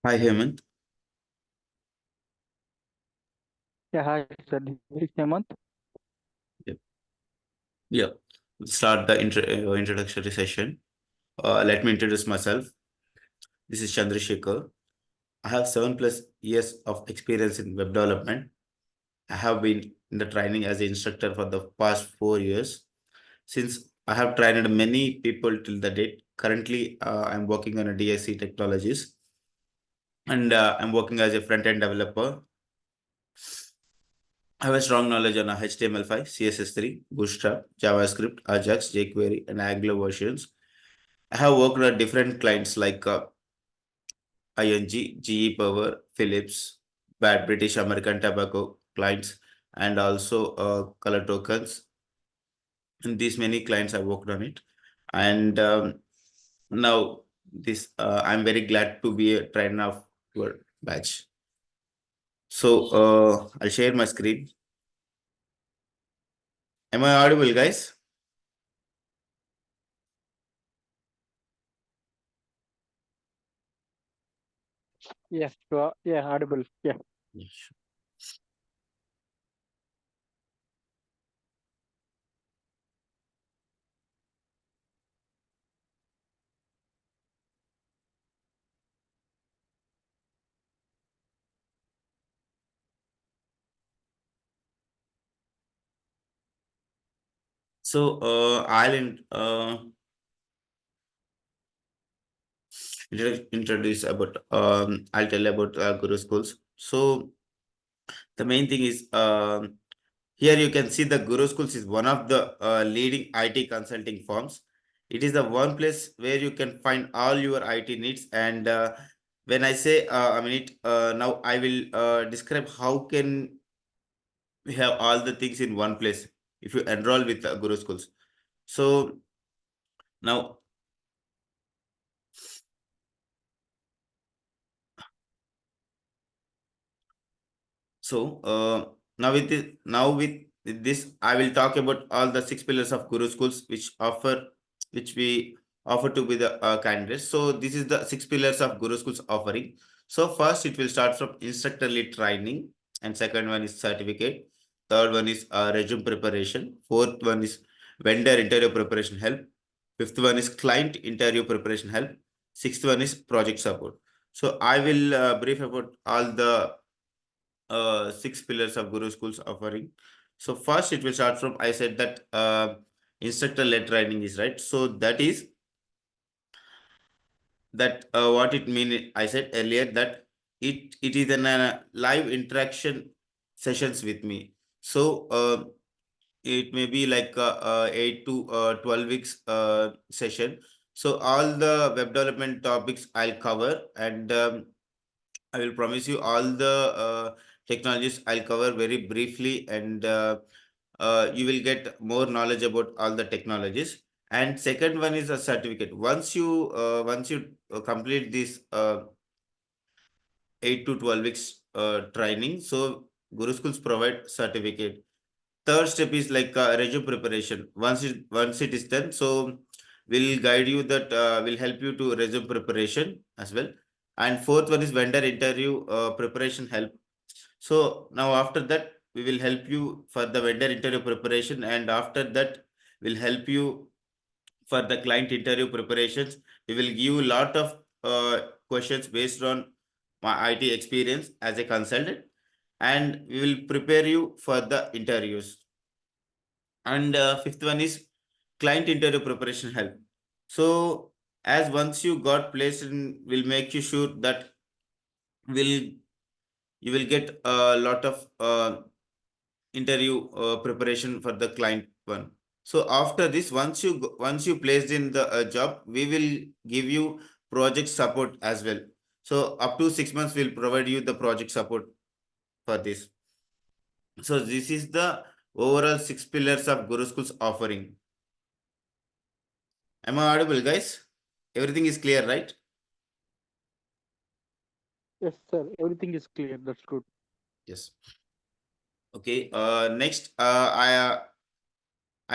Hi, Hemant. Yeah, hi, sir. This is Hemant. Yep. Yeah. Let's start the introductory session. Let me introduce myself. This is Chandrasekhar. I have 7+ years of experience in web development. I have been in the training as an instructor for the past 4 years. Since I have trained many people till the date, currently I'm working on a DSC technologies and I'm working as a front-end developer. I have a strong knowledge on HTML5, CSS3, Bootstrap, JavaScript, Ajax, jQuery, and Angular versions. I have worked on different clients like ING, GE Power, Philips, Bad British American Tobacco clients, and also color tokens. And these many clients I worked on it. And now this I'm very glad to be a trainer of your batch. So I'll share my screen. Am I audible, guys? Yes, sure. Yeah, audible. Yeah. Yes. So introduce about I'll tell about Guru schools. So the main thing is here you can see the Guru schools is one of the leading IT consulting firms. It is the one place where you can find all your IT needs. And when I say now I will describe how can we have all the things in one place if you enroll with Guru schools. So now So with this, I will talk about all the 6 pillars of Guru schools which we offer to be the candidates. So this is the 6 pillars of Guru schools offering. So first, it will start from instructor lead training, and second one is certificate. Third one is resume preparation. Fourth one is vendor interview preparation help. Fifth one is client interview preparation help. Sixth one is project support. So I will brief about all the 6 pillars of Guru Schools offering. So first it will start from I said that instructor led training is right. So that is that what it mean. I said earlier that it is an live interaction sessions with me. So it may be like 8 to 12 weeks session. So all the web development topics I'll cover, and I will promise you all the technologies I'll cover very briefly, and you will get more knowledge about all the technologies. And second one is a certificate. Once you complete this 8 to 12 weeks training, so Guru schools provide certificate. Third step is like resume preparation. Once it is done, so we'll guide you that will help you to resume preparation as well. And fourth one is vendor interview preparation help. So now after that, we will help you for the vendor interview preparation, and after that, we'll help you for the client interview preparations. We will give you a lot of questions based on my IT experience as a consultant, and we will prepare you for the interviews. And fifth one is client interview preparation help. So as once you got placed in, we'll make you sure that will you will get a lot of interview preparation for the client one. So after this, once you placed in the job, we will give you project support as well. So up to 6 months, we'll provide you the project support for this. So this is the overall 6 pillars of Guru School's offering. Am I audible, guys? Everything is clear, right? Yes, sir. Everything is clear. That's good. Yes. Okay. Next, I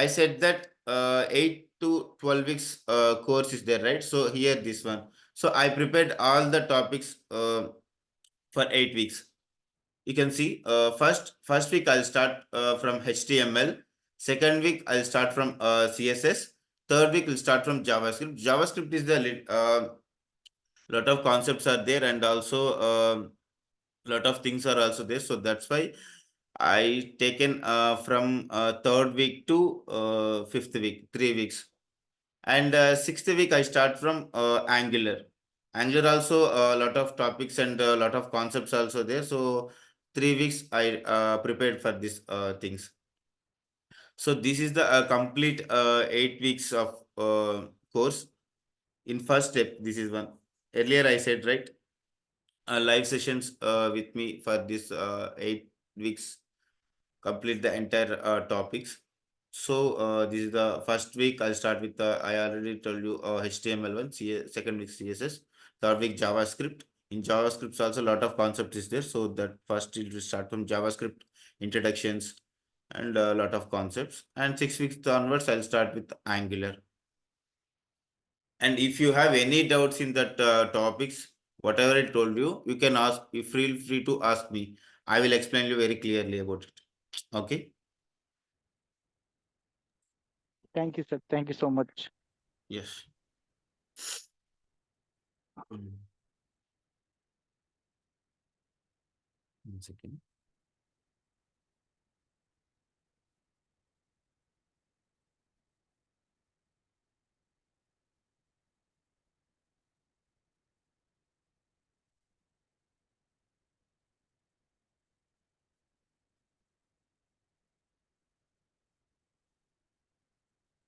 said that 8 to 12 weeks course is there, right? So here this one. So I prepared all the topics for 8 weeks. You can see first week I'll start from HTML. Second week I'll start from CSS. Third week will start from JavaScript. JavaScript is the lot of concepts are there, and also lot of things are also there. So that's why I taken from third week to fifth week, 3 weeks. And sixth week I start from Angular. Angular also a lot of topics and a lot of concepts also there. So 3 weeks I prepared for this things. So this is the complete 8 weeks of course. In first step, this is one. Earlier I said, right, live sessions with me for this 8 weeks, complete the entire topics. So this is the first week. I'll start with the, I already told you, HTML one. Second week CSS. Third week JavaScript. In JavaScript also a lot of concept is there. So that first it will start from JavaScript introductions and a lot of concepts. And 6 weeks onwards, I'll start with Angular. And if you have any doubts in that topics, whatever I told you, you can ask. You feel free to ask me. I will explain you very clearly about it. Okay. Thank you, sir. Thank you so much. Yes. Mm. 1 second.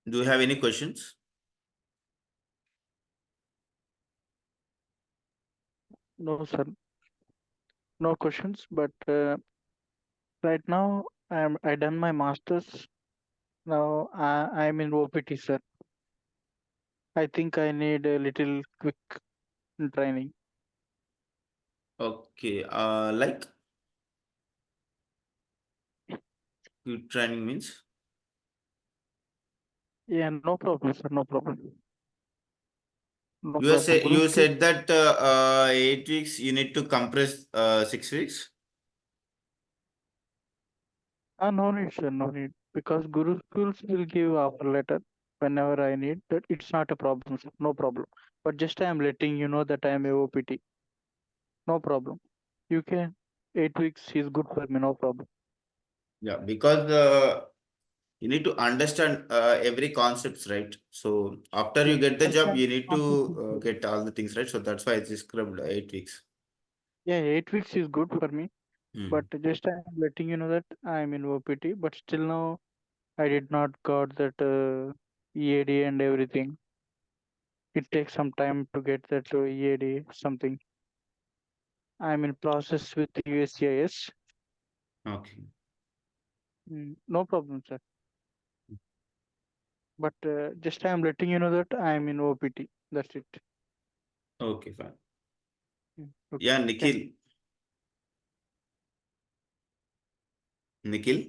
Do you have any questions? No, sir. No questions. But right now, I done my masters. Now I'm in OPT, sir. I think I need a little quick training. Okay. Like good training means Yeah, no problem, sir. No problem. No you are problem. say Guru you skills. said that 8 weeks you need to compress 6 weeks. No need, sir. No need. Because Guru schools will give offer letter whenever I need. That it's not a problem, sir. No problem. But just I am letting you know that I am a OPT. No problem. You can. 8 weeks is good for me. No problem. Yeah, because you need to understand every concepts, right? So after Yeah, you get the job, understand you need to concept is good. get all the things right. So that's why it's described 8 weeks. Yeah, 8 weeks is good for me. But Hmm. just I am letting you know that I am in OPT. But still now I did not got that EAD and everything. It takes some time to get that EAD something. I'm in process with USCIS. Okay. No problem, sir. But just I'm letting you know that I'm in OPT. That's it. Okay, fine. Okay. Yeah, Thank. Nikhil. Nikhil.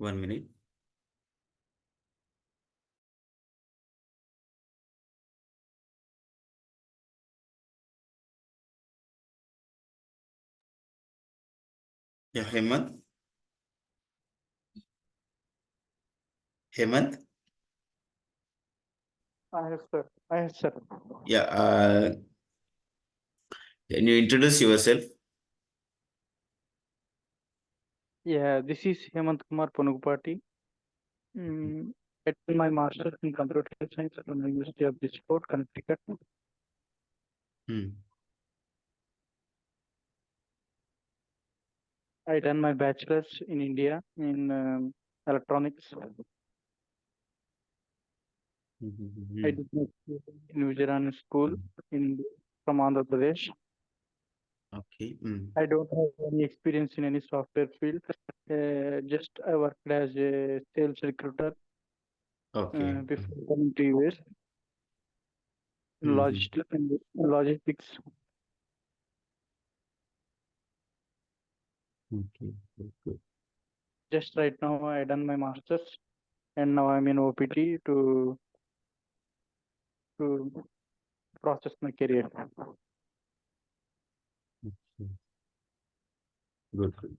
One minute. Yeah, Hemant. Hemant. I have, sir. I have, sir. Yeah. Can you introduce yourself? Yeah, this is Hemant Kumar Panugpati. I did my master's in computer science from the University of Bridgeport, Connecticut. Hmm. I done my bachelor's in India in electronics. I did my PhD in Vijayan school in from Andhra Pradesh. Okay. Hmm. I don't have any experience in any software field. Just I worked as a sales recruiter Okay. before coming to US in Hmm. logistics. Okay. Good. Just right now I done my masters and now I'm in OPT to process my career. Okay. Good. Good.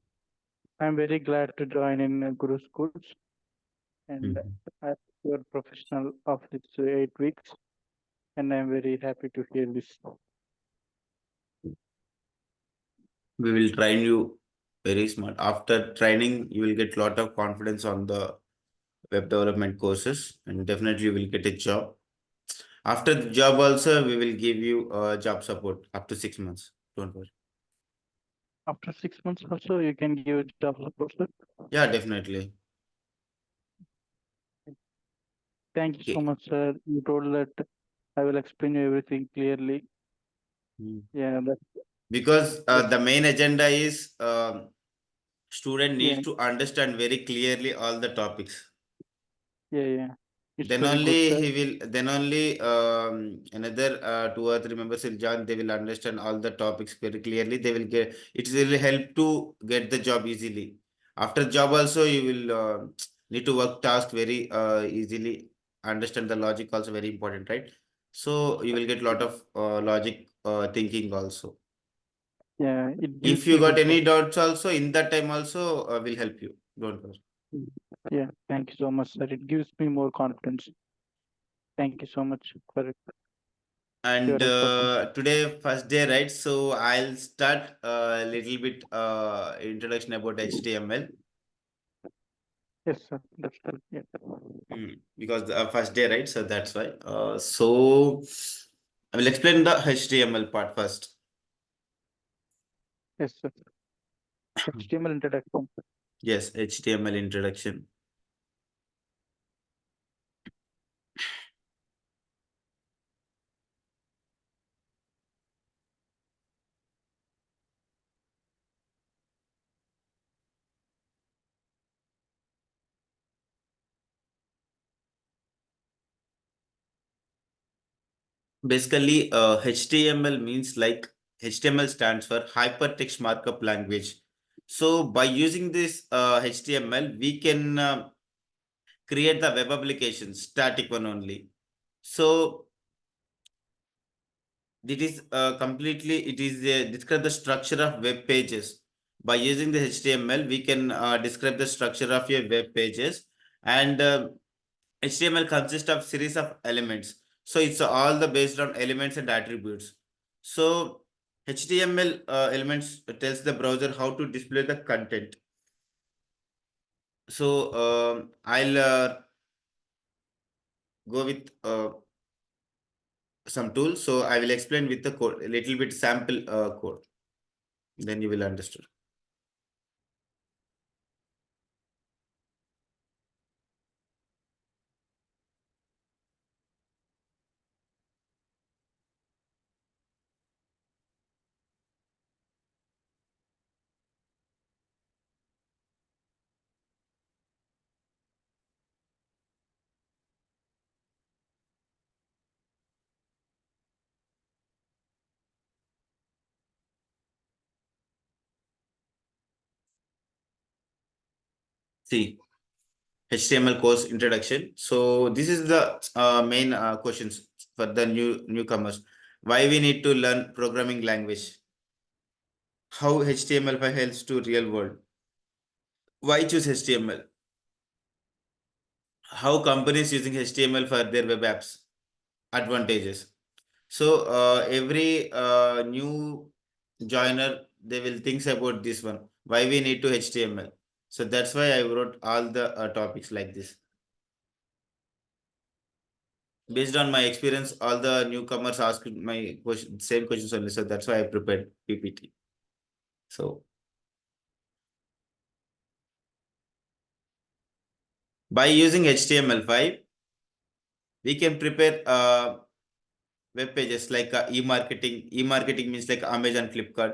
I'm very glad to join in Guru Schools and Mhm. I'm your professional of this 8 weeks and I'm very happy to hear this. We will train you very smart. After training, you will get lot of confidence on the web development courses, and definitely you will get a job. After the job also, we will give you job support up to 6 months. Don't worry. After 6 months also you can give job support, sir. Yeah, definitely. Thank you so Okay. much, sir. You told that I will explain you everything clearly. Mm. Yeah, Because that's the main agenda is student yeah, needs to understand very clearly all the topics. yeah. It's Then very good, only sir. he will. Then only another 2 or 3 members will join. They will understand all the topics very clearly. They will get. It will help to get the job easily. After job also, you will need to work task very easily. Understand the logic also very important, right? So you will get lot of logic thinking also. Yeah, it If gives you me got good any confidence. doubts also in that time also, will help you. Don't worry. Yeah, thank you so much, sir. It gives me more confidence. Thank you so much for And your effort. today first day, right? So I'll start a little bit introduction about HTML. Yes, sir. That's correct. Yeah. Because the first day, right? So that's why. So I will explain the HTML part first. Yes, sir. HTML introduction. Yes, HTML introduction. Basically, HTML means like HTML stands for Hypertext Markup Language. So by using this HTML, we can create the web application, static one only. So it is describe the structure of web pages. By using the HTML, we can describe the structure of your web pages, and HTML consists of series of elements. So it's all the based on elements and attributes. So HTML elements tells the browser how to display the content. So I'll go with some tools. So I will explain with the code, a little bit sample code. Then you will understand. See, HTML course introduction. So this is the main questions for the newcomers. Why we need to learn programming language? How HTML5 helps to real world? Why choose HTML? How companies using HTML for their web apps? Advantages. So every new joiner, they will think about this one. Why we need to HTML? So that's why I wrote all the topics like this. Based on my experience, all the newcomers asked my question, same questions only. So that's why I prepared PPT. So by using HTML5, we can prepare web pages like e-marketing. E-marketing means like Amazon, Flipkart,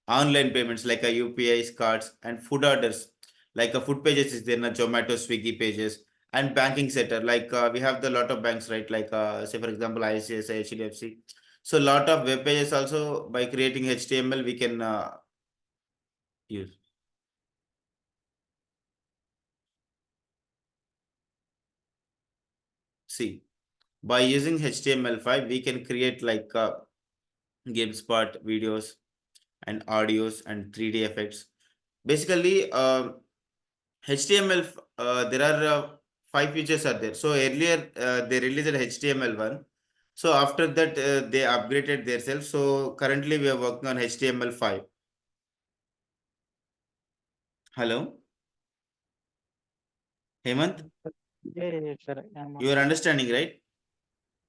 online payments like UPIs, cards, and food orders like food pages is there, Zomato, Swiggy pages, and banking sector like we have the lot of banks, right? Like say for example ICICI, HDFC. So lot of web pages also by creating HTML we can use. See, by using HTML5 we can create like GameSpot videos and audios and 3D effects. Basically, HTML, there are 5 features are there. So earlier they released HTML1. So after that they upgraded themselves. So currently we are working on HTML5. Hello, Hemant, Yeah, sir. I'm you are audible. understanding, right?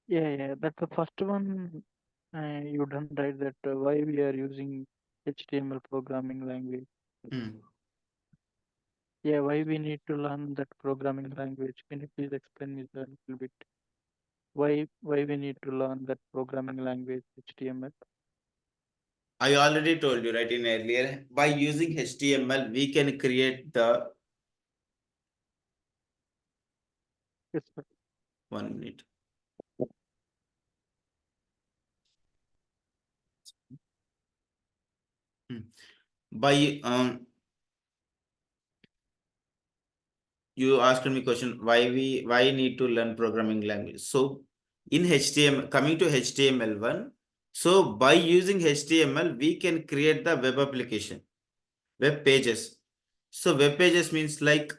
Yeah. That's the first one you done right. That why we are using HTML programming language. Hmm. Yeah, why we need to learn that programming language? Can you please explain me a little bit? Why we need to learn that programming language HTML? I already told you, right, in earlier, by using HTML, we can create the, Yes, sir. 1 minute. Hmm. By you asked me question why need to learn programming language. So in HTML, coming to HTML1, so by using HTML we can create the web application, web pages. So web pages means like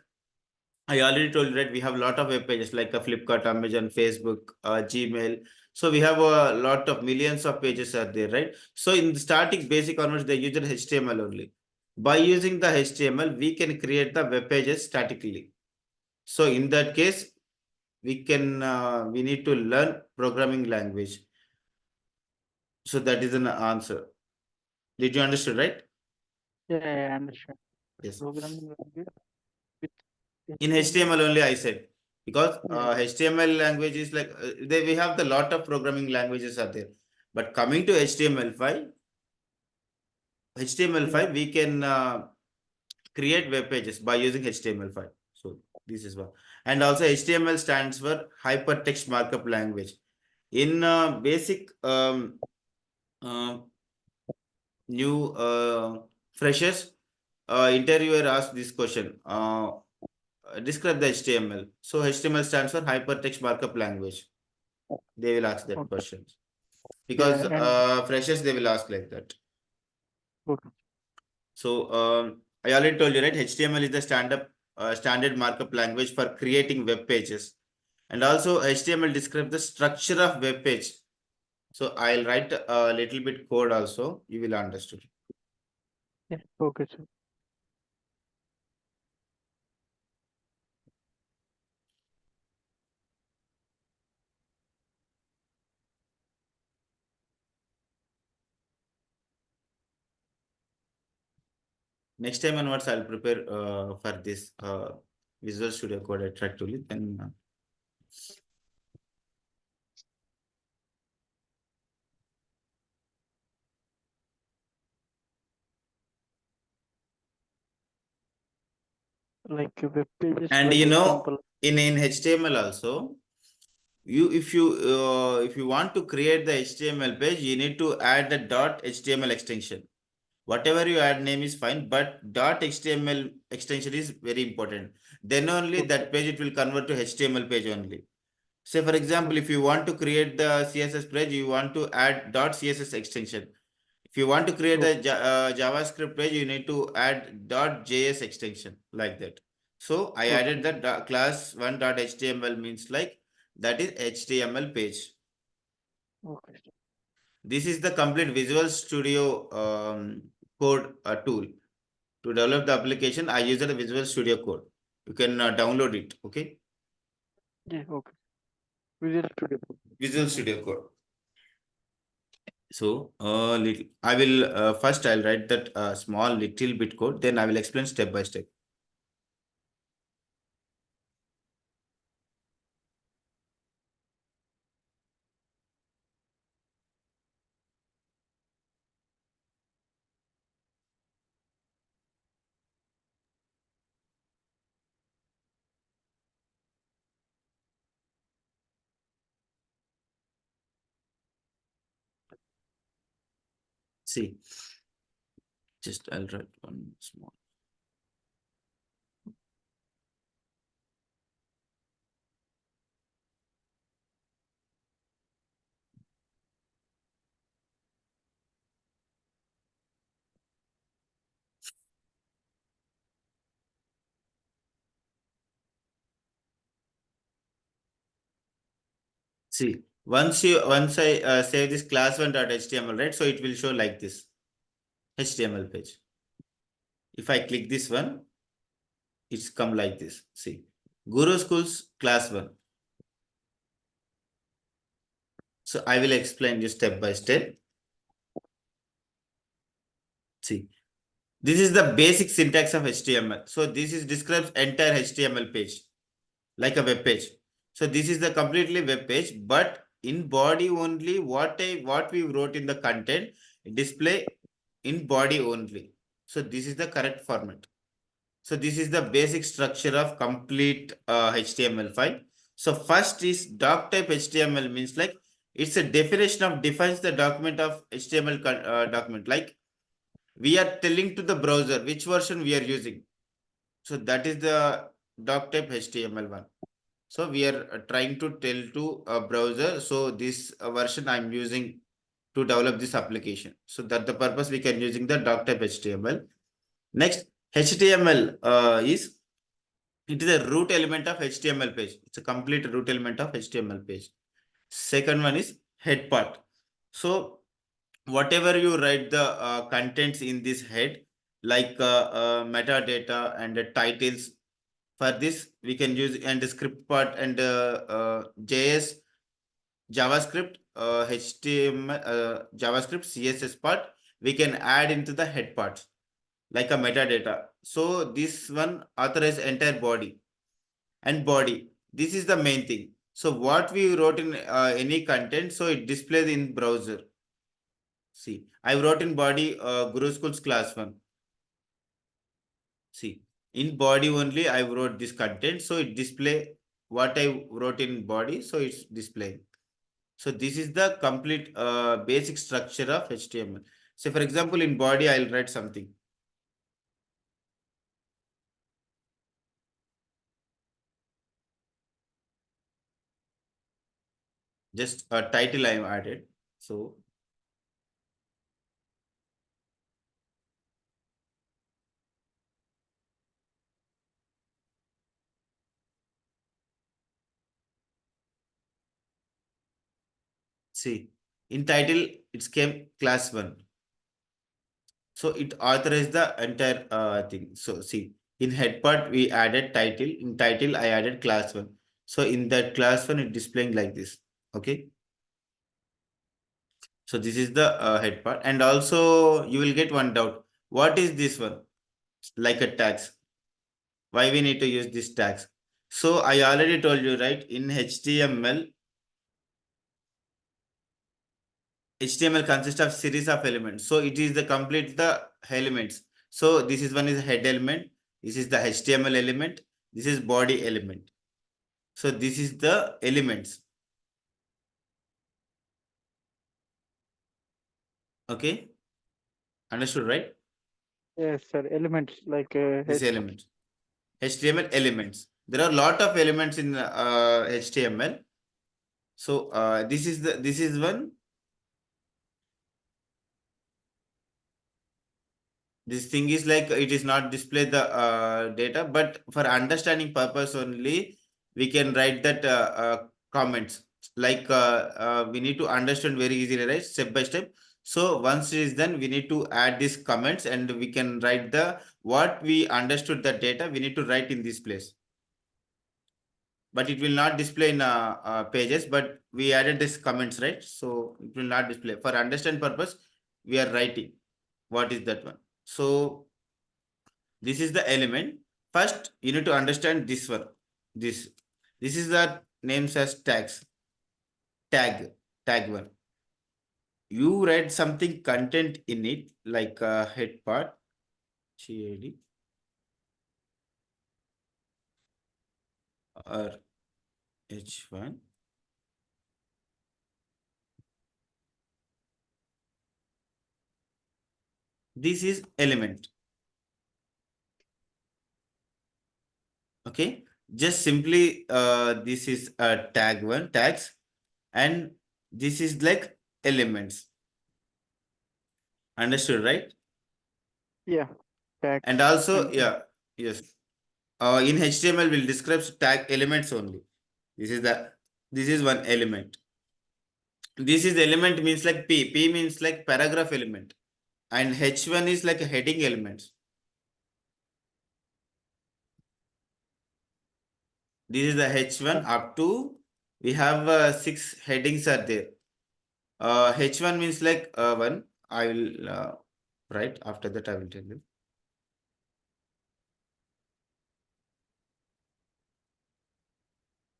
I already told you, right, we have a lot of web pages like a Flipkart, Amazon, Facebook, Gmail. So we have a lot of millions of pages are there, right? So in the starting basic onwards they use HTML only. By using the HTML we can create the web pages statically. So in that case, we need to learn programming language. So that is an answer. Did you understand, right? Yeah, I understand. Yes. Programming language with In HTML. HTML only I said because Yeah, HTML language is like we have the lot of programming languages are there. But coming to HTML5, yeah. HTML5 we can create web pages by using HTML5. So this is one. And also HTML stands for hypertext markup language. In basic uh, new freshers, interviewer asked this question. Describe the HTML. So HTML stands for hypertext markup language. They will ask that Okay. questions because Yeah, and freshers they will ask like that. okay. So I already told you, right? HTML is the standard markup language for creating web pages, and also HTML describes the structure of web page. So I'll write a little bit code also. You will understand. Yeah, okay, sir. Next time onwards, I'll prepare for this Visual Studio Code attractively. Then Like web pages, and like example. in HTML also, if you want to create the HTML page, you need to add the .html extension. Whatever you add name is fine, but .html extension is very important. Then only Okay, that page it will convert to HTML page only. Say for example, okay, if you want to create the CSS page, you want to add .css extension. If you want to create a okay, JavaScript page, you need to add .js extension like that. So I added okay, that class 1.html means like that is HTML page. okay, sir. This is the complete Visual Studio code tool. To develop the application, I use the Visual Studio Code. You can download it. Okay. Yeah, okay. Visual Studio. Visual Studio Code. So, I will first I'll write that small little bit code. Then I will explain step by step. See, just I'll write one small. See, once I save this class1.html, right? So it will show like this HTML page. If I click this one, it's come like this. See, Guru Schools class 1. So I will explain you step by step. See, this is the basic syntax of HTML. So this is describes entire HTML page, like a web page. So this is the completely web page, but in body only what we wrote in the content display in body only. So this is the correct format. So this is the basic structure of complete HTML file. So first is doc type HTML means like it's a definition of defines the document of HTML document. Like we are telling to the browser which version we are using. So that is the doc type HTML one. So we are trying to tell to a browser. So this version I'm using to develop this application. So that the purpose we can using the doc type HTML. Next, HTML is it is a root element of HTML page. It's a complete root element of HTML page. Second one is head part. So whatever you write the contents in this head, like metadata and titles, for this we can use and the script part and JS, JavaScript, HTML, JavaScript, CSS part, we can add into the head parts like a metadata. So this one authorize entire body and body. This is the main thing. So what we wrote in any content, so it displays in browser. See, I wrote in body Guru Schools class 1. See, in body only I wrote this content, so it display what I wrote in body, so it's displaying. So this is the complete basic structure of HTML. So for example, in body I'll write something. Just a title I added. So see, in title it came class 1. So it authorized the entire thing. So see, in head part we added title. In title I added class 1. So in that class 1 it displaying like this. Okay. So this is the head part. And also you will get one doubt. What is this one? Like a tags. Why we need to use this tags? So I already told you, right? In HTML, HTML consists of series of elements. So it is the complete the elements. So this is one is head element. This is the HTML element. This is body element. So this is the elements. Okay. Understood, right? Yes, sir. Elements like This elements. HTML elements. There are a lot of elements in HTML. So this is one. This thing is like it is not display the data, but for understanding purpose only, we can write that comments. Like we need to understand very easily, right? Step by step. So once it is done, we need to add these comments and we can write the what we understood the data. We need to write in this place. but it will not display in pages, but we added this comments, right? So it will not display. For understand purpose, we are writing what is that one. So this is the element. First, you need to understand this one. This this is the names as tags. Tag one. You write something content in it, like head part, GAD, or H1. This is element. Okay, just simply this is a tag one, tags, and this is like elements. Understood, right? Yeah, And tags also, and yeah, yes. In HTML, we'll describe tag elements only. This is the this is one element. This is element means like P. P means like paragraph element, and H1 is like a heading elements. This is the H1 up to we have six headings are there. H1 means like one. I will write after that. I will tell you.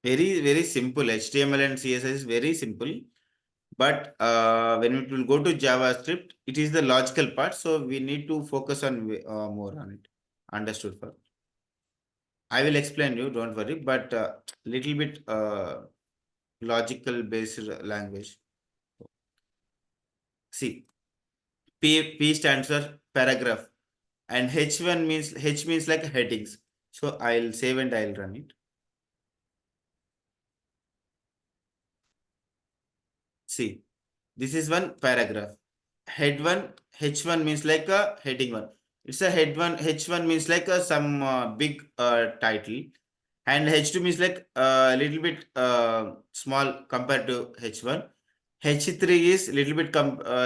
Very simple. HTML and CSS is very simple. But when it will go to JavaScript, it is the logical part. So we need to focus on more on it. Understood, for I will explain you. Don't worry. But little bit logical based language. See, P stands for paragraph, and H1 means H means like headings. So I'll save and I'll run it. See, this is one paragraph. Head one, H1 means like a heading one. It's a head one, H1 means like a some big title, and H2 means like a little bit small compared to H1. H3 is little bit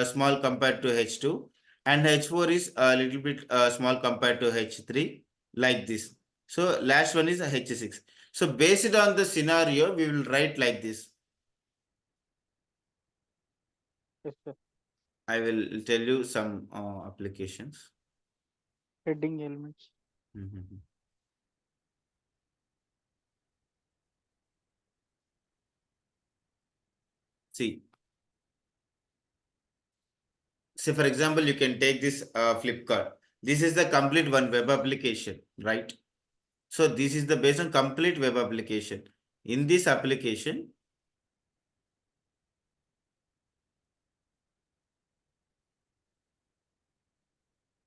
small compared to H2, and H4 is a little bit small compared to H3, like this. So last one is a H6. So based on the scenario, we will write like this. yes, sir. I will tell you some applications. Heading elements. Mhm. See, say for example, you can take this Flipkart. This is the complete one web application, right? So this is the based on complete web application. In this application,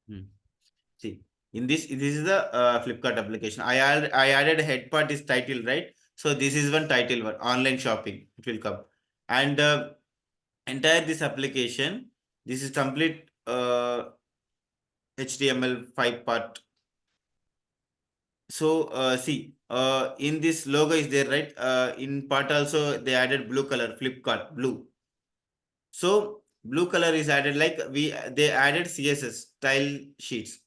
hmm, see, in this is the Flipkart application. I added a head part is title, right? So this is one title one, online shopping. It will come, and entire this application. This is complete HTML5 part. So see, in this logo is there, right? In part also they added blue color, Flipkart blue. So blue color is added like they added CSS style sheets.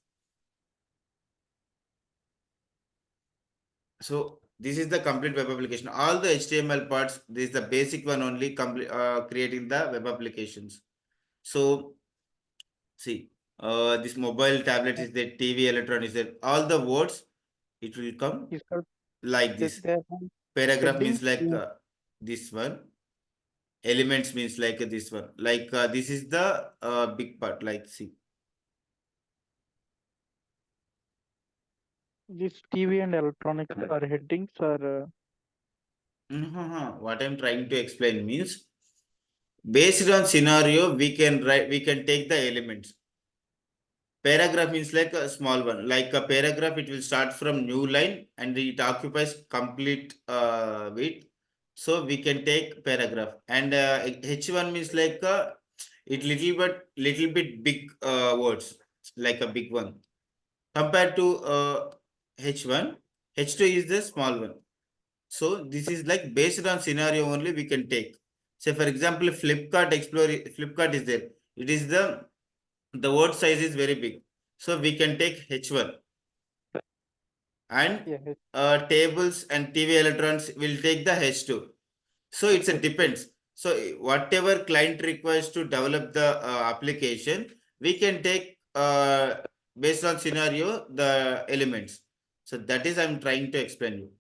So this is the complete web application. All the HTML parts, this is the basic one only, complete creating the web applications. So see, this mobile tablet is there, TV, electron is there. All the words it will come Is that like this. they have Paragraph means headings? like Yeah. this one. Elements means like this one. Like this is the big part. Like see. This TV and electronics are headings or What I'm trying to explain means based on scenario we can write, we can take the elements. Paragraph means like a small one. Like a paragraph, it will start from new line and it occupies complete width. So we can take paragraph. And H1 means like it little bit big words, like a big one. Compared to H1, H2 is the small one. So this is like based on scenario only we can take. Say for example, Flipkart is there. It is the word size is very big. So we can take H1. and Yeah. tables and TV electrons will take the H2. So it's a Yes. depends. So whatever client requires to develop the application, we can take based on scenario the elements. So that is I'm trying to explain you.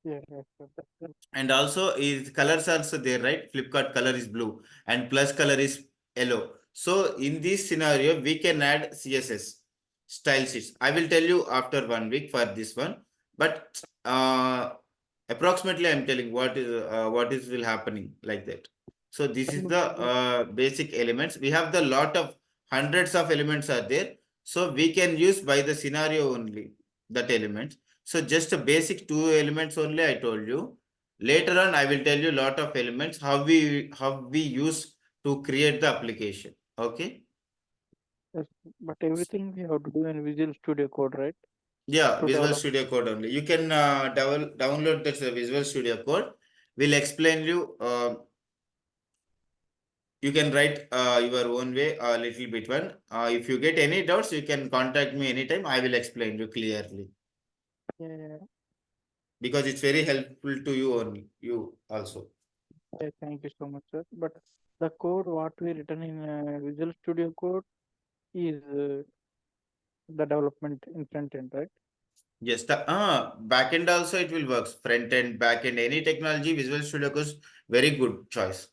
Yeah. Yes, sir. And also is colors also there, right? Flipkart color is blue and plus color is yellow. So in this scenario, we can add CSS style sheets. I will tell you after 1 week for this one, but approximately I'm telling what is will happening like that. So this is the basic elements. We have the lot of hundreds of elements are there. So we can use by the scenario only that element. So just a basic two elements only I told you. Later on, I will tell you lot of elements how we use to create the application. Okay. Yes. But everything we have to do in Visual Studio Code, right? Yeah, To Visual develop. Studio Code only. You can download that Visual Studio Code. We'll explain you. You can write your own way a little bit one. If you get any doubts, you can contact me anytime. I will explain you clearly Yeah. Yeah. because it's very helpful to you only. You also. Yeah, thank you so much, sir. But the code what we written in Visual Studio Code is the development in front end, right? Yes, the backend also it will work. Front end, back end, any technology, Visual Studio Code very good choice.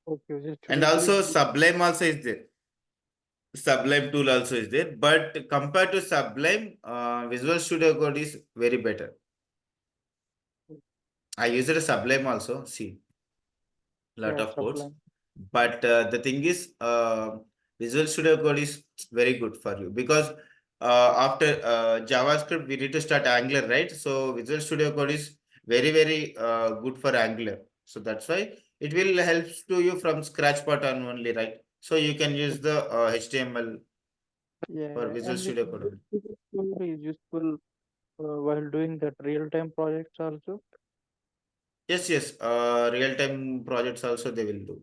Okay, Visual And Studio Code is also good. Sublime also is there. Sublime tool also is there. But compared to Sublime, Visual Studio Code is very better. I used a Sublime also. See, lot Yeah, of codes. Sublime. But the thing is, Visual Studio Code is very good for you because after JavaScript, we need to start Angular, right? So Visual Studio Code is very good for Angular. So that's why it will help to you from scratch part on only, right? So you can use the HTML for Yeah, Visual and this Studio Code only. Visual Studio is useful while doing that real-time projects also. Yes. Real-time projects also they will do.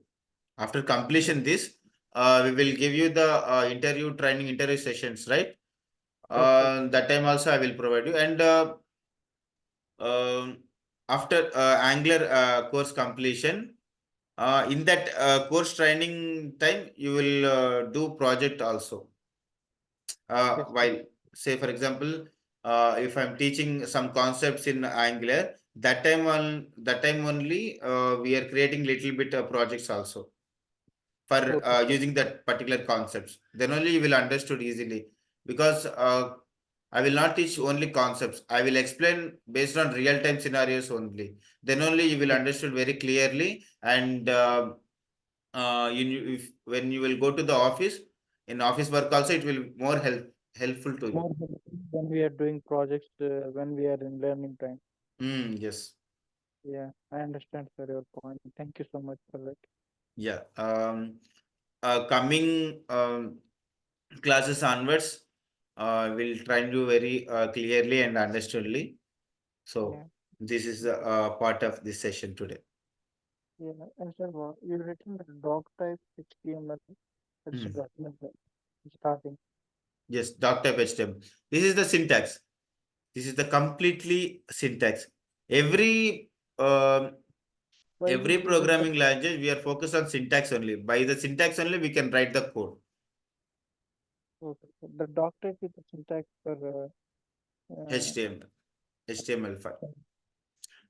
After completion this, we will give you the interview sessions, right? Okay, That time also I will provide you. And um, after Angular course completion, in that course training time, you will do project also. yes, sir. While say for example, if I'm teaching some concepts in Angular, that time only we are creating little bit of projects also for Okay, sir. using that particular concepts. Then only you will understood easily because I will not teach only concepts. I will explain based on real time scenarios only. Then only you will Yes. understood very clearly. And if when you will go to the office in office work also, it will more helpful to you. More helpful when we are doing projects when we are in learning time. Yes. Yeah, I understand, sir, your point. Thank you so much for that. Yeah. Coming classes onwards, will try and do very clearly and understandably. So Yeah, this is the part of this session today. yeah. And sir, you written the doc type HTML at the Hmm. document starting. Yes, doc type HTML. This is the syntax. This is the completely syntax. Every um, Why we every choosing the programming language we are focused on syntax only. By the syntax only we can write the code. okay, the doc type is the syntax for HTML, HTML file.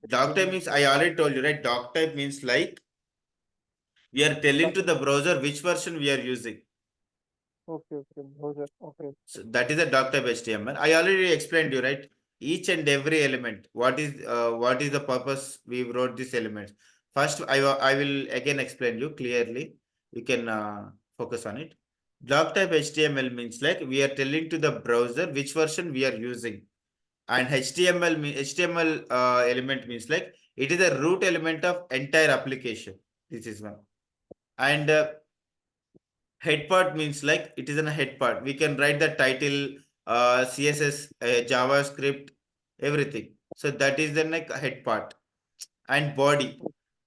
Doc type HTML. means I already told you, right? Doc type means like we are telling Doc, to the browser which version we are using. okay, okay, browser. Okay, So that is a doc type HTML. I already explained you, right? Each and every element. What is the purpose we wrote this element? First, I will again explain you clearly. You can focus on it. Doc type HTML means like we are telling to the browser which version we are using, and HTML element means like it is a root element of entire application. This is one. And head part means like it is in a head part. We can write the title, CSS, JavaScript, everything. So that is the like head part. And body.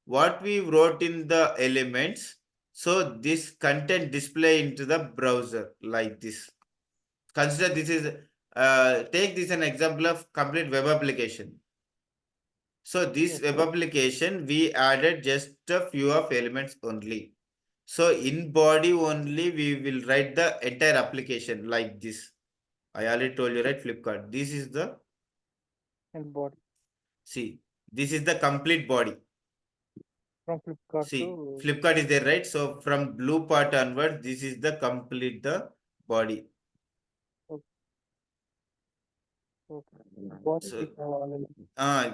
What we wrote in the elements. So this content display into the browser like this. Consider this is take this an example of complete web application. So this Yes, web sir. application, we added just a few of elements only. So in body only, we will write the entire application like this. I already told you, right? Flipkart. This is the, And body see, this is the complete body. from Flipkart See, to Flipkart is there, right? So from blue part onwards, this is the complete the body. okay. Okay. Body So is all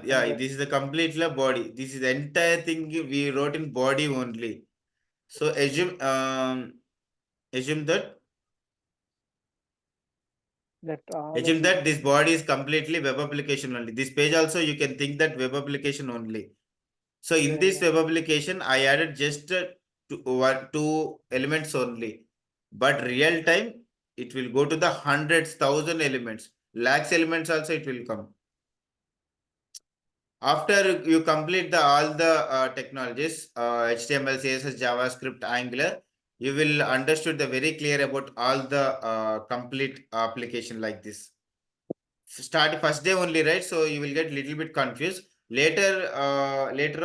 yeah, and this is the complete body. This is the entire thing we wrote in body only. So assume that that all assume elements. that this body is completely web application only. This page also you can think that web application only. So in Yeah, this yeah. web application, I added just two elements only. But real time, it will go to the hundreds, thousand elements, lakhs elements also it will come. After you complete the all the technologies, HTML, CSS, JavaScript, Angular, you will understood the very clear about all the complete application like this. Start first day only, right? So you will get little bit confused. Later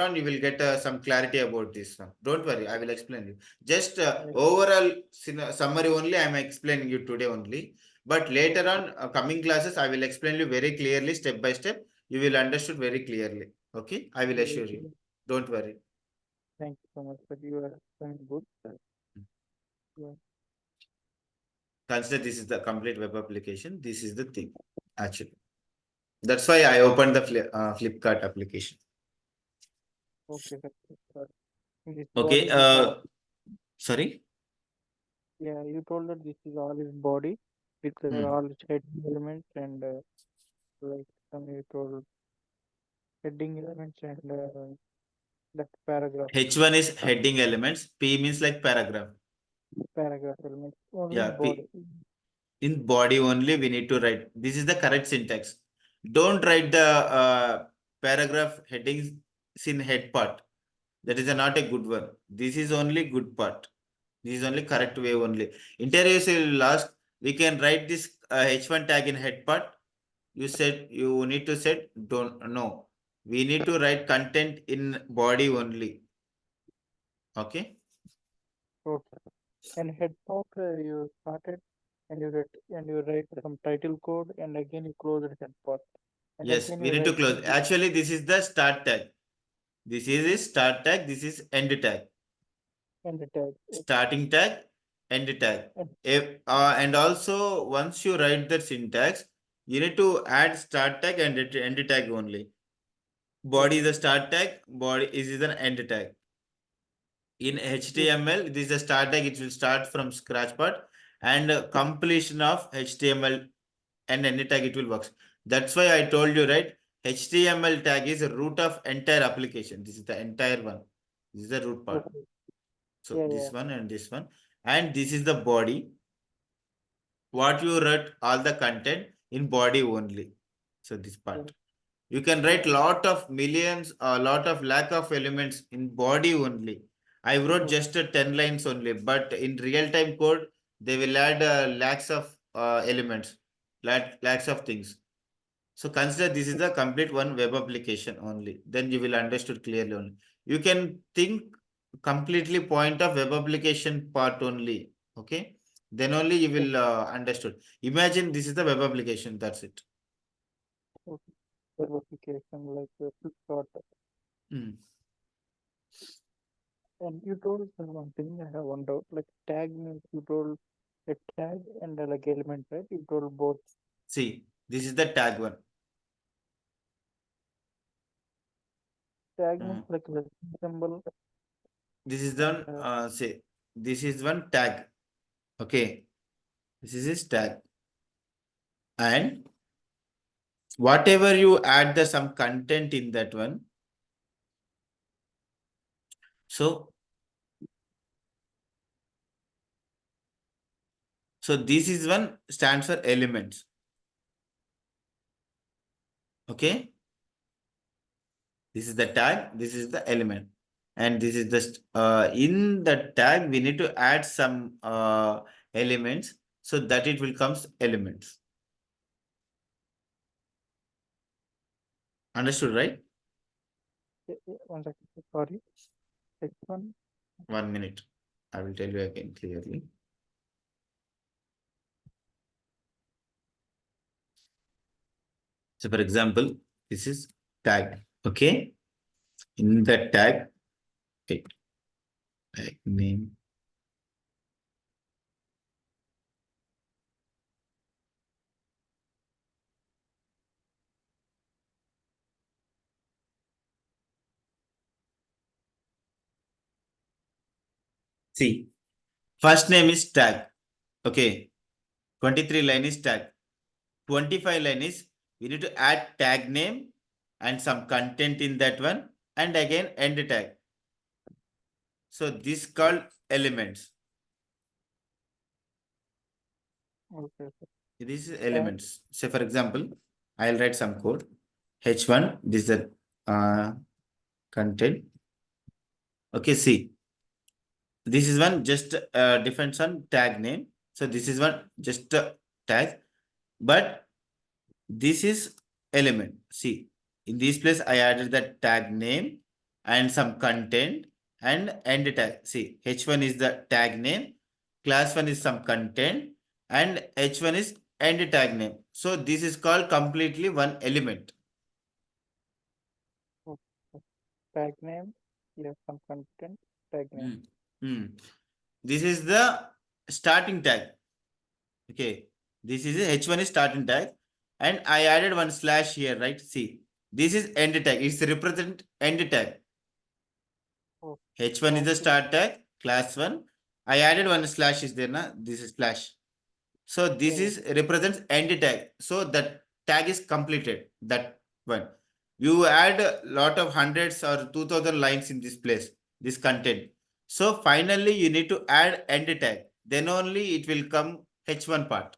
on, you will get some clarity about this one. Don't worry, I will explain you. Just Yeah. overall summary only, I am explaining you today only. But later on, coming classes, I will explain you very clearly, step by step. You will understood very clearly. Okay, I will assure you. Yeah. Don't worry. Thank you so much, but you are doing good. Yeah. Consider this is the complete web application. This is the thing, actually. That's why I opened the Flipkart application. Okay, sir. This Okay. body is all. Sorry. Yeah, you told that this is all his body with Hmm. all its heading elements and like some you told heading elements and that paragraph H1 is heading elements. P means like paragraph. paragraph elements only Yeah, in body. P. In body only we need to write. This is the correct syntax. Don't write the paragraph headings in head part. That is not a good one. This is only good part. This is only correct way only. Interviews will ask, we can write this H1 tag in head part. You said you need to set, don't, no. We need to write content in body only. Okay. Okay. And head part you started and you write some title code and again you close the head part and Yes, again we you need to write close. Actually, this is the start tag. This is a start tag. This is end tag. and the tag. Okay. Starting tag, end tag. And And also, once you write the syntax, you need to add start tag and end tag only. Body is okay. the start tag. Body is an end tag. In Yes. HTML, this is the start tag. It will start from scratch part and completion of HTML and any tag it will work. That's why I told you, right? HTML tag is a root of entire application. This is the entire one. This is the root part. Okay. So Yeah, this yeah. one and this one. And this is the body. What you write all the content in body only. So this Yeah. part. You can write lot of millions, a lot of lack of elements in body only. I wrote Okay. just 10 lines only, but in real time code, they will add lakhs of elements, lakhs of things. So consider this is the complete one web application only. Then you will understood clearly only. You can think completely point of web application part only. Okay. Then only you will understood. Imagine this is the web application. That's it. Okay. Web application like Flipkart. Mm. And you told one thing I have one doubt. Like tag means you told a tag and like element, right? You told both. See, this is the tag one. Tag Uh, means like the symbol this is the and one, say this is one tag. Okay, this is his tag, and whatever you add the some content in that one. So this is one stands for elements. Okay, this is the tag. This is the element, and this is just in the tag we need to add some elements so that it will comes elements. Understood, right? One second. Sorry. H1. 1 minute. I will tell you again clearly. So for example, this is tag. Okay. In the tag, wait, tag name. See, first name is tag. Okay. 23 line is tag. 25 line is we need to add tag name and some content in that one, and again end tag. So this called elements. Okay. This is Uh, elements. Say for example, I'll write some code. H1, this is the content. Okay, see, this is one just different on tag name. So this is one just tag, but this is element. See, in this place I added the tag name and some content and end tag. See, H1 is the tag name, class 1 is some content, and H1 is end tag name. So this is called completely one element. okay. Tag name. Yes, some content. Tag name. Hmm. Hmm. This is the starting tag. Okay, this is a H1 is starting tag, and I added one slash here, right? See, this is end tag. It's represent end tag. Oh, H1 is slash the is start tag, class 1. I added one slash is there, na? This is slash. So this yeah. is represents end tag. So that tag is completed. That one. You add a lot of hundreds or 2000 lines in this place, this content. So finally you need to add end tag. Then only it will come H1 part.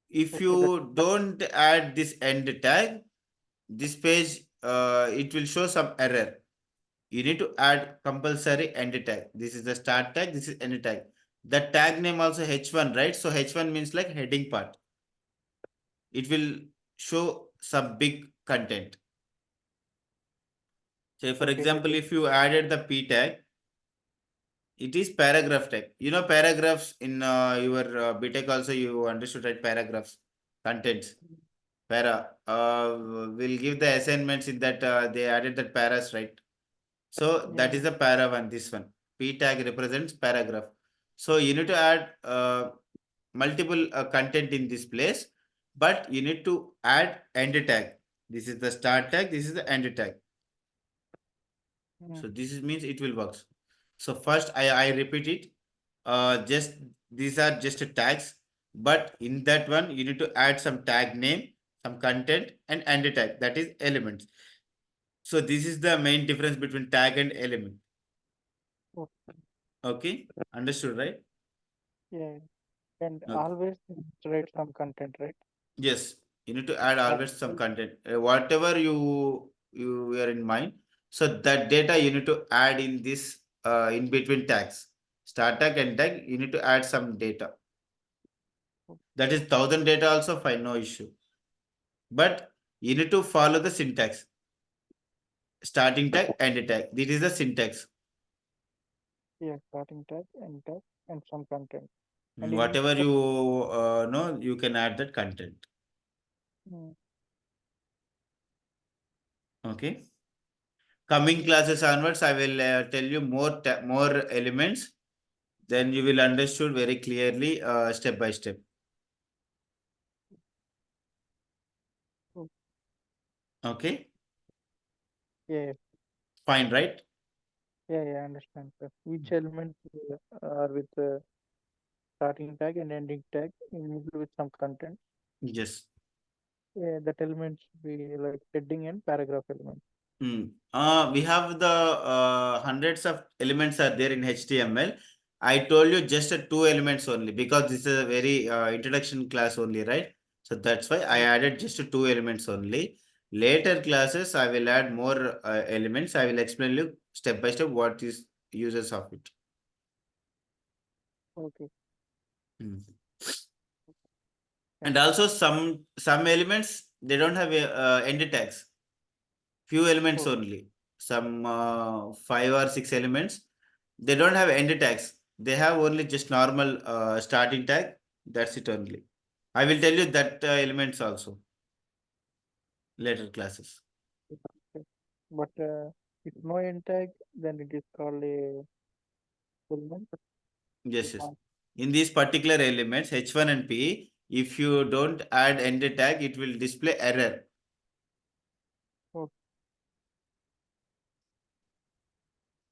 If Okay. That you don't add this end tag, this page it will show some error. You need to add compulsory end tag. This is the start tag, this is end tag. The tag name also H1, right? So H1 means like heading part. It will show some big content. Say for okay. example, if you added the p tag, it is paragraph tag. You know paragraphs in your BTech also you understood, right? Paragraphs, contents. Para. We'll give the assignments in that they added that paras, right? So that Yeah. is the para one, this one. P tag represents paragraph. So you need to add multiple content in this place, but you need to add end tag. This is the start tag, this is the end tag. Mm, So this is, means it will work. So first I repeat it. Just these are just tags, but in that one you need to add some tag name, some content, and end tag. That is elements. So this is the main difference between tag and element. okay. Okay, understood, right? Yeah. And Okay. always write some content, right? Yes, you need to add That always some content. Whatever you are in mind. So that data you need to add in this in between tags. Start tag and tag, you need to add some data. That is 1000 data also fine, no issue. But you need to follow the syntax. Starting tag, end tag. This is the syntax. yeah, starting tag, and some content. And in each Whatever step, you know, you can add that content. mm, Okay. Coming classes onwards, I will tell you more elements. Then you will understood very clearly step by step. mm, Okay. yeah, Fine, right? I understand, sir. Each element are with starting tag and ending tag, include with some content. Yes. Yeah, that element should be like heading and paragraph element. We have the hundreds of elements are there in HTML. I told you just two elements only because this is a very introduction class only, right? So that's why I Mm, added just two elements only. Later classes, I will add more elements. I will explain you step by step what is uses of it. okay, Hmm. thank And also some elements they don't have a, end tags. Few elements Okay. only. Some 5 or 6 elements. They don't have end tags. They have only just normal starting tag. That's it only. I will tell you that elements also later classes. Okay. But if no end tag, then it is called a element. Yes, yes. In these particular elements H1 and P, if you don't add end tag, it will display error. Okay.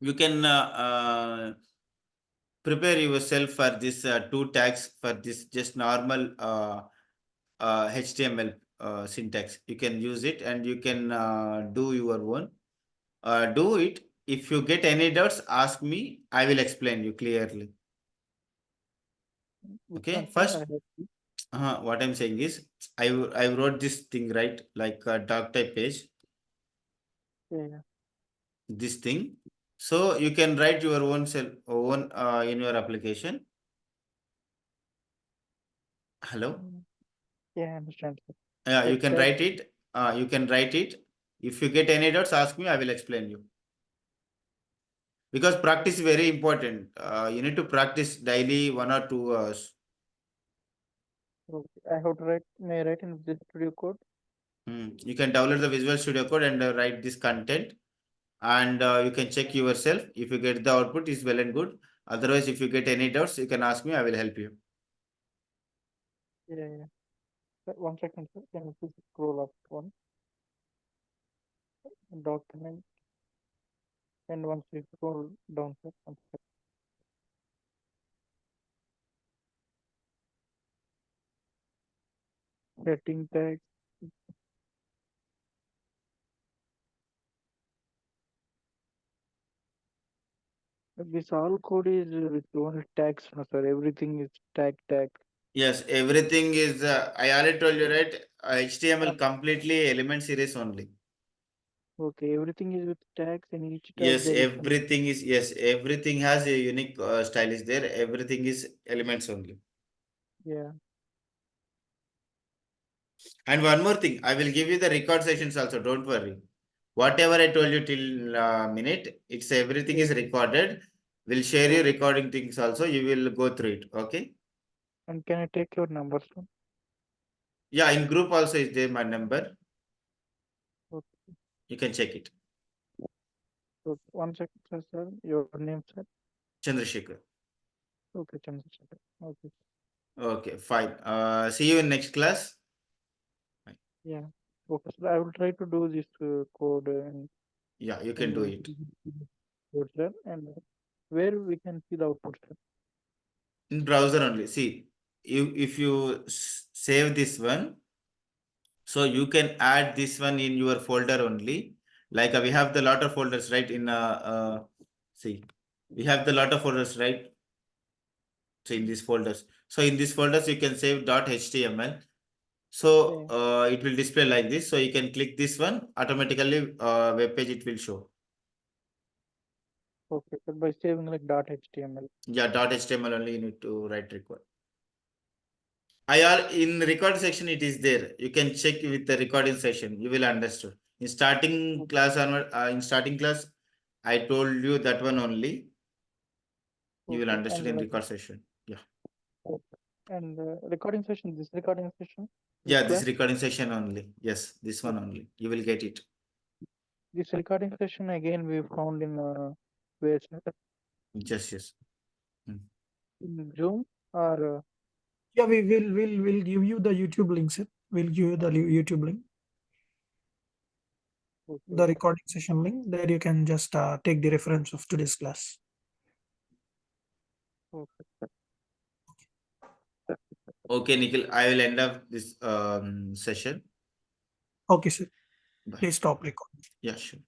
You can prepare yourself for this two tags for this just normal HTML syntax. You can use it and you can do your own. Do it. If you get any doubts, ask me. I will explain you clearly. Which Okay. one, sir? I First, have to. what I'm saying is, I wrote this thing right, like a doc type page. Yeah. This thing. So you can write your own self own in your application. Hello. Mm. Yeah, I understand, sir. You Like can that. write it. You can write it. If you get any doubts, ask me. I will explain you. Because practice is very important. You need to practice daily 1 or 2 hours. Okay. I have to write. May I write in this studio code? You can download the Visual Studio Code and write this content, and you can check yourself. If you get the output, is well and good. Otherwise, if you get any doubts, you can ask me. I will help you. Yeah. Yeah. Sir, 1 second, sir. Can you please scroll up one document, and once you scroll down, sir, 1 second. Setting tag. This all code is with only tags, no, sir. Everything is tag. Yes, everything is. I already told you, right? HTML Uh, completely element series only. okay, everything is with tags, and each tag Yes, there is some. everything is. Yes, everything has a unique style is there. Everything is elements only. Yeah. And one more thing, I will give you the record sessions also. Don't worry. Whatever I told Yeah. you till minute, it's everything Yeah. is recorded. We'll share you Okay. recording things also. You will go through it. Okay. And can I take your number, sir? Yeah, in group also is there my number. Okay. You can check it. Okay. 1 second, sir. Your name, sir. Chandrasekhar. Okay, Chandrasekhar. Okay. Okay, fine. See you in next class. Bye. Yeah. Okay, sir. I will try to do this code Yeah, you can do in it. code, sir. And where we can see the output, sir. In browser only. See, if you save this one, so you can add this one in your folder only. Like we have the lot of folders, right? In see, we have the lot of folders, right? So in these folders. So in these folders, you can save .html. So Yeah. it will display like this. So you can click this one. Automatically, web page it will show. Okay, sir. By saving like .html. Yeah, .html only you need to write record. IR in record section it is there. You can check with the recording session. You will understand. In starting class onward, in starting class, I told you that one only. You will Okay. understand And in like, record session. Yeah. okay. And recording session. This recording session. This Yeah, this class. recording session only. Yes, this one only. You will get it. This recording session again we found in where, sir? Yes, yes. Hmm. In Zoom or Yeah, we'll give you the YouTube link, sir. We'll give you the YouTube link, the okay. recording session link. There you can just take the reference of today's class. Okay. Okay, Nikhil. I will end up this session. Okay, sir. Bye. Please stop recording. Yeah, sure.